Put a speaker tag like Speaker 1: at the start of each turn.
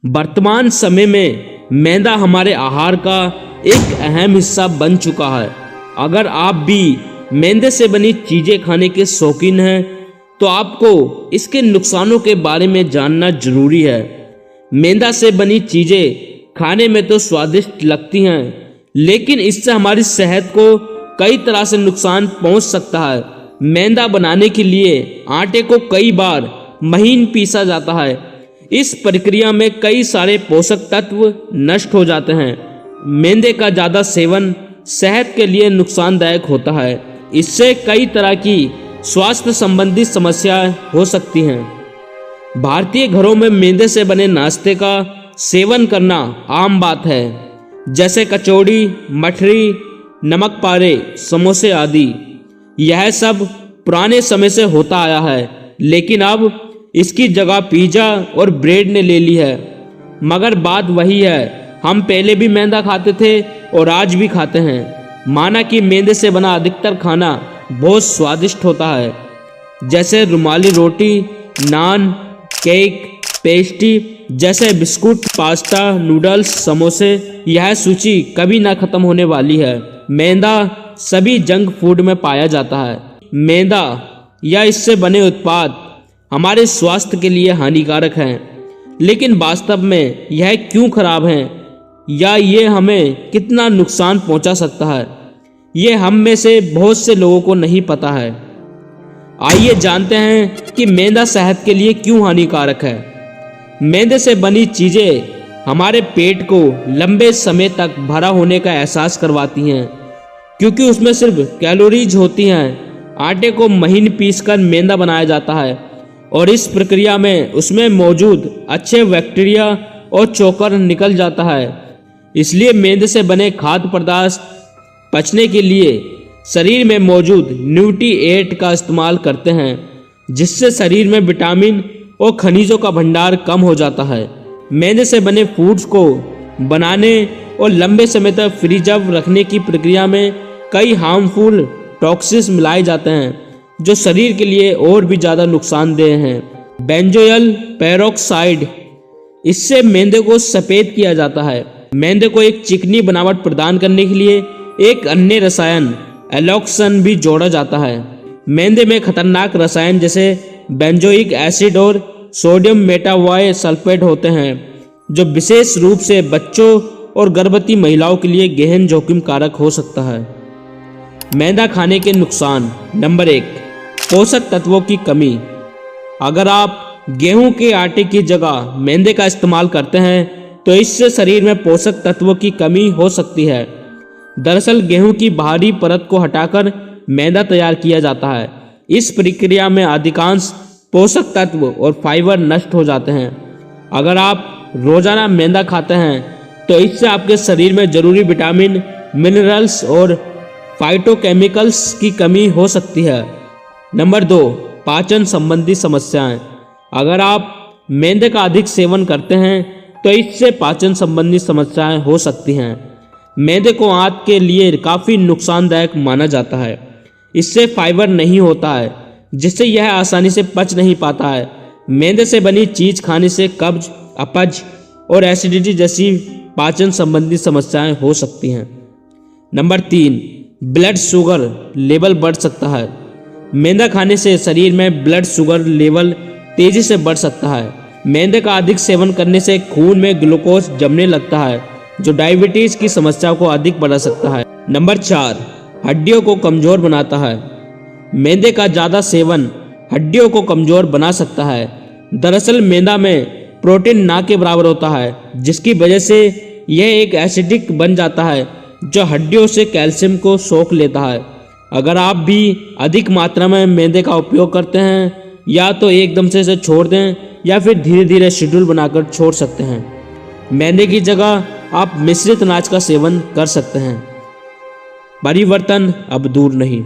Speaker 1: वर्तमान समय में मैदा हमारे आहार का एक अहम हिस्सा बन चुका है। अगर आप भी मैदे से बनी चीज़ें खाने के शौकीन हैं तो आपको इसके नुकसानों के बारे में जानना जरूरी है। मैदा से बनी चीज़ें खाने में तो स्वादिष्ट लगती हैं, लेकिन इससे हमारी सेहत को कई तरह से नुकसान पहुंच सकता है। मैदा बनाने के लिए आटे को कई बार महीन पीसा जाता है। इस प्रक्रिया में कई सारे पोषक तत्व नष्ट हो जाते हैं। मैदे का ज़्यादा सेवन सेहत के लिए नुकसानदायक होता है। इससे कई तरह की स्वास्थ्य संबंधी समस्याएं हो सकती हैं। भारतीय घरों में मैदे से बने नाश्ते का सेवन करना आम बात है, जैसे कचौड़ी, मठरी, नमक पारे, समोसे आदि। यह सब पुराने समय से होता आया है, लेकिन अब इसकी जगह पिज़्ज़ा और ब्रेड ने ले ली है। मगर बात वही है, हम पहले भी मैदा खाते थे और आज भी खाते हैं। माना कि मैदे से बना अधिकतर खाना बहुत स्वादिष्ट होता है, जैसे रुमाली रोटी, नान, केक, पेस्ट्री जैसे बिस्कुट, पास्ता, नूडल्स, समोसे। यह सूची कभी ना खत्म होने वाली है। मैदा सभी जंक फूड में पाया जाता है। मैदा या इससे बने उत्पाद हमारे स्वास्थ्य के लिए हानिकारक हैं, लेकिन वास्तव में यह क्यों खराब हैं या ये हमें कितना नुकसान पहुंचा सकता है, ये हम में से बहुत से लोगों को नहीं पता है। आइए जानते हैं कि मैदा सेहत के लिए क्यों हानिकारक है। मैदे से बनी चीज़ें हमारे पेट को लंबे समय तक भरा होने का एहसास करवाती हैं, क्योंकि उसमें सिर्फ कैलोरीज होती हैं। आटे को महीन पीसकर मैदा बनाया जाता है और इस प्रक्रिया में उसमें मौजूद अच्छे बैक्टीरिया और चोकर निकल जाता है। इसलिए मैदे से बने खाद्य पदार्थ पचने के लिए शरीर में मौजूद न्यूट्रिएंट का इस्तेमाल करते हैं, जिससे शरीर में विटामिन और खनिजों का भंडार कम हो जाता है। मैदे से बने फूड्स को बनाने और लंबे समय तक फ्रीजर रखने की प्रक्रिया में कई हार्मफुल टॉक्सिन्स मिलाए जाते हैं, जो शरीर के लिए और भी ज़्यादा नुकसानदेह हैं। बेंजोइल पेरोक्साइड, इससे मैदे को सफ़ेद किया जाता है। मैदे को एक चिकनी बनावट प्रदान करने के लिए एक अन्य रसायन एलॉक्सन भी जोड़ा जाता है। मैदे में खतरनाक रसायन जैसे बेंजोइक एसिड और सोडियम मेटावाई सल्फेट होते हैं, जो विशेष रूप से बच्चों और गर्भवती महिलाओं के लिए गहन जोखिम कारक हो सकता है। मैदा खाने के नुकसान। नंबर 1, पोषक तत्वों की कमी। अगर आप गेहूं के आटे की जगह मैदे का इस्तेमाल करते हैं तो इससे शरीर में पोषक तत्वों की कमी हो सकती है। दरअसल गेहूं की बाहरी परत को हटाकर मैदा तैयार किया जाता है। इस प्रक्रिया में अधिकांश पोषक तत्व और फाइबर नष्ट हो जाते हैं। अगर आप रोजाना मैदा खाते हैं तो इससे आपके शरीर में जरूरी विटामिन, मिनरल्स और फाइटोकेमिकल्स की कमी हो सकती है। नंबर 2, पाचन संबंधी समस्याएं। अगर आप मैदे का अधिक सेवन करते हैं तो इससे पाचन संबंधी समस्याएं हो सकती हैं। मैदे को आंत के लिए काफ़ी नुकसानदायक माना जाता है। इससे फाइबर नहीं होता है, जिससे यह आसानी से पच नहीं पाता है। मैदे से बनी चीज़ खाने से कब्ज, अपच और एसिडिटी जैसी पाचन संबंधी समस्याएं हो सकती हैं। नंबर 3, ब्लड शुगर लेवल बढ़ सकता है। मैदा खाने से शरीर में ब्लड शुगर लेवल तेजी से बढ़ सकता है। मैदे का अधिक सेवन करने से खून में ग्लूकोज जमने लगता है, जो डायबिटीज़ की समस्या को अधिक बढ़ा सकता है। नंबर 4, हड्डियों को कमज़ोर बनाता है। मैदे का ज़्यादा सेवन हड्डियों को कमज़ोर बना सकता है। दरअसल मैदा में प्रोटीन ना के बराबर होता है, जिसकी वजह से यह एक एसिडिक बन जाता है, जो हड्डियों से कैल्शियम को सोख लेता है। अगर आप भी अधिक मात्रा में मैदे का उपयोग करते हैं, या तो एकदम से इसे छोड़ दें या फिर धीरे धीरे शेड्यूल बनाकर छोड़ सकते हैं। मैदे की जगह आप मिश्रित अनाज का सेवन कर सकते हैं। परिवर्तन अब दूर नहीं।